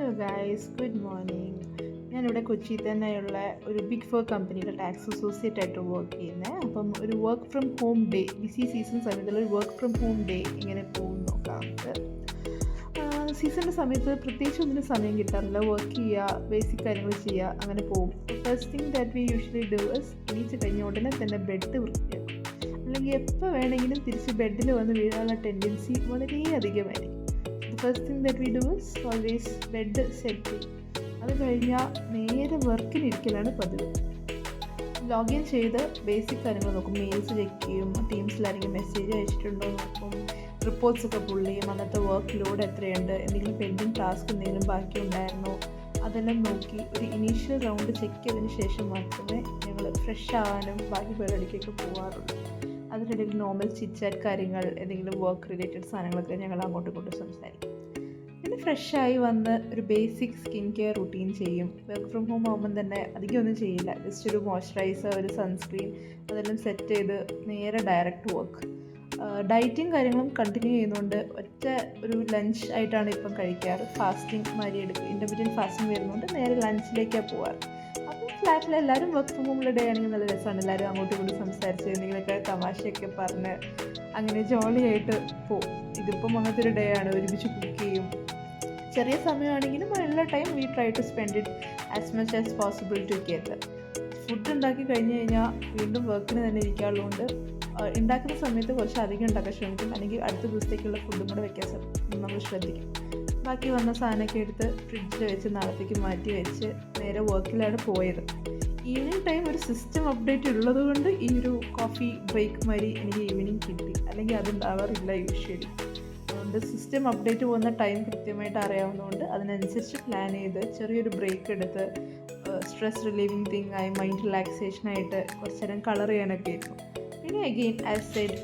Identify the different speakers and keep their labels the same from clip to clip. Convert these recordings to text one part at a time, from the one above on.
Speaker 1: Hello guys, good morning. ഞാനിവിടെ കൊച്ചിയിൽ തന്നെയുള്ള ഒരു ബിഗ് ഫോർ കമ്പനിയുടെ ടാക്സ് അസോസിയേറ്റ് ആയിട്ട് വർക്ക് ചെയ്യുന്നത്. അപ്പം ഒരു work from home day, busy season സമയത്തുള്ള ഒരു വർക്ക് ഫ്രം ഹോം ഡേ എങ്ങനെ പോകും നോക്കാം നമുക്ക്. സീസണിൻ്റെ സമയത്ത് പ്രത്യേകിച്ച് ഒന്നിനും സമയം കിട്ടാറില്ല. വർക്ക് ചെയ്യുക, ബേസിക് കാര്യങ്ങൾ ചെയ്യുക, അങ്ങനെ പോകും. First thing that V usually do is എണീച്ച് കഴിഞ്ഞ ഉടനെ തന്നെ ബെഡ് വൃത്തിയാക്കും. അല്ലെങ്കിൽ എപ്പോൾ വേണമെങ്കിലും തിരിച്ച് ബെഡിൽ വന്ന് വീഴാനുള്ള ടെൻഡൻസി വളരെയധികമായിരിക്കും. First thing that we do is always bed set ചെയ്യും. അത് കഴിഞ്ഞാൽ നേരെ വർക്കിനിരിക്കലാണ് പതിവ്. ലോഗിൻ ചെയ്ത് ബേസിക് കാര്യങ്ങൾ നോക്കും. മെയിൽസ് ചെക്ക് ചെയ്യും, ടീംസിലാരെങ്കിലും മെസ്സേജ് അയച്ചിട്ടുണ്ടോ നോക്കും, റിപ്പോർട്ട്സൊക്കെ പുള്ള് ചെയ്യും, അന്നത്തെ വർക്ക് ലോഡ് എത്രയുണ്ട്, എന്തെങ്കിലും പെൻഡിങ് ടാസ്ക് എന്തെങ്കിലും ബാക്കി ഉണ്ടായിരുന്നോ അതെല്ലാം നോക്കി ഒരു ഇനീഷ്യൽ റൗണ്ട് ചെക്ക് ചെയ്തതിന് ശേഷം മാത്രമേ ഞങ്ങൾ ഫ്രഷ് ആവാനും ബാക്കി പരിപാടിക്കൊക്കെ പോകാറുള്ളൂ. അതിനിടയിൽ നോർമൽ ചിറ്റ്ചാറ്റ് കാര്യങ്ങൾ, എന്തെങ്കിലും വർക്ക് റിലേറ്റഡ് സാധനങ്ങളൊക്കെ ഞങ്ങൾ അങ്ങോട്ടും ഇങ്ങോട്ടും സംസാരിക്കും. പിന്നെ ഫ്രഷായി വന്ന് ഒരു ബേസിക് സ്കിൻ കെയർ റുട്ടീൻ ചെയ്യും. വർക്ക് ഫ്രം ഹോം ആകുമ്പം തന്നെ അധികം ഒന്നും ചെയ്യില്ല. ജസ്റ്റ് ഒരു മോയ്സ്ചറൈസർ, ഒരു സൺസ്ക്രീൻ അതെല്ലാം സെറ്റ് ചെയ്ത് നേരെ ഡയറക്റ്റ് വർക്ക്. ഡയറ്റും കാര്യങ്ങളും കണ്ടിന്യൂ ചെയ്യുന്നതുകൊണ്ട് ഒറ്റ ഒരു ലഞ്ച് ആയിട്ടാണ് ഇപ്പം കഴിക്കാറ്. ഫാസ്റ്റിംഗ് മാതിരി എടുക്കും, ഇൻ്റർമീഡിയറ്റ് ഫാസ്റ്റിംഗ് വരുന്നതുകൊണ്ട് നേരെ ലഞ്ചിലേക്കാണ് പോവാറ്. അപ്പം ഫ്ലാറ്റിൽ എല്ലാവരും വർക്ക് ഫ്രം ഹോമുള്ള ഡേ ആണെങ്കിൽ നല്ല രസമാണ്. എല്ലാവരും അങ്ങോട്ടും ഇങ്ങോട്ടും സംസാരിച്ച് എന്തെങ്കിലുമൊക്കെ തമാശയൊക്കെ പറഞ്ഞ് അങ്ങനെ ജോളിയായിട്ട് പോകും. ഇതിപ്പം അങ്ങനത്തെ ഒരു ഡേ ആണ്. ഒരുമിച്ച് കുക്ക് ചെയ്യും. ചെറിയ സമയമാണെങ്കിലും ഉള്ള time we try to spend it as much as possible together. Food ഉണ്ടാക്കി കഴിഞ്ഞ് കഴിഞ്ഞാൽ വീണ്ടും വർക്കിന് തന്നെ ഇരിക്കാറുള്ളതുകൊണ്ട് ഉണ്ടാക്കുന്ന സമയത്ത് കുറച്ച് അധികം ഉണ്ടാക്കാൻ ശ്രമിക്കും. അല്ലെങ്കിൽ അടുത്ത ദിവസത്തേക്കുള്ള ഫുഡും കൂടെ വെക്കാൻ നമ്മൾ ശ്രദ്ധിക്കും. ബാക്കി വന്ന സാധനമൊക്കെ എടുത്ത് ഫ്രിഡ്ജിൽ വെച്ച് നാളത്തേക്ക് മാറ്റി വെച്ച് നേരെ വർക്കിലാണ് പോയത്. ഈവനിങ് ടൈം ഒരു സിസ്റ്റം അപ്ഡേറ്റ് ഉള്ളത് കൊണ്ട് ഈ ഒരു കോഫി ബ്രേക്ക് മാതിരി എനിക്ക് ഈവനിങ് കിട്ടി. അല്ലെങ്കിൽ അതുണ്ടാവാറില്ല യൂഷ്വലി. അതുകൊണ്ട് സിസ്റ്റം അപ്ഡേറ്റ് പോകുന്ന ടൈം കൃത്യമായിട്ട് അറിയാവുന്നതുകൊണ്ട് അതിനനുസരിച്ച് പ്ലാൻ ചെയ്ത് ചെറിയൊരു ബ്രേക്ക് എടുത്ത് സ്ട്രെസ് റിലീവിങ് തിങ് ആയി മൈൻഡ് റിലാക്സേഷനായിട്ട് കുറച്ച് നേരം കളർ ചെയ്യാനൊക്കെ ആയിരുന്നു. പിന്നെ അഗെയിൻ ആസ് സെഡ്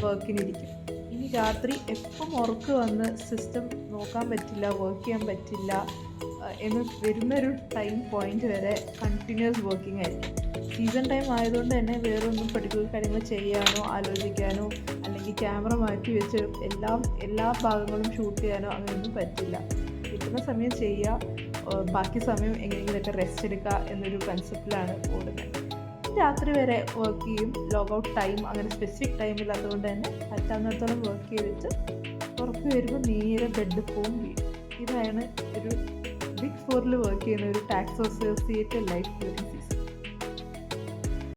Speaker 1: വർക്കിനിരിക്കും. ഇനി രാത്രി എപ്പം ഉറക്ക് വന്ന് സിസ്റ്റം നോക്കാൻ പറ്റില്ല, വർക്ക് ചെയ്യാൻ പറ്റില്ല എന്ന് വരുന്നൊരു ടൈം പോയിൻ്റ് വരെ കണ്ടിന്യൂസ് വർക്കിംഗ് ആയിരിക്കും. സീസൺ ടൈം ആയതുകൊണ്ട് തന്നെ വേറൊന്നും പർട്ടിക്കുലർ കാര്യങ്ങൾ ചെയ്യാനോ ആലോചിക്കാനോ അല്ലെങ്കിൽ ക്യാമറ മാറ്റി വെച്ച് എല്ലാ ഭാഗങ്ങളും ഷൂട്ട് ചെയ്യാനോ അങ്ങനെയൊന്നും പറ്റില്ല. കിട്ടുന്ന സമയം ചെയ്യുക, ബാക്കി സമയം എങ്ങനെയെങ്കിലുമൊക്കെ റെസ്റ്റ് എടുക്കുക എന്നൊരു കൺസെപ്റ്റിലാണ് ഓടുന്നത്. രാത്രി വരെ വർക്ക് ചെയ്യും. ലോഗൗട്ട് ടൈം അങ്ങനെ സ്പെസിഫിക് ടൈമില്ലാത്തതുകൊണ്ട് തന്നെ പറ്റാവുന്നിടത്തോളം വർക്ക് ചെയ്തിട്ട് ഉറപ്പ് വരുമ്പോൾ നേരെ ബെഡ് പോവും വീഴും. ഇതാണ് ഒരു ബിഗ് ഫോറിൽ വർക്ക് ചെയ്യുന്ന ഒരു ടാക്സ് അസോസിയേറ്റ് ലൈഫ്.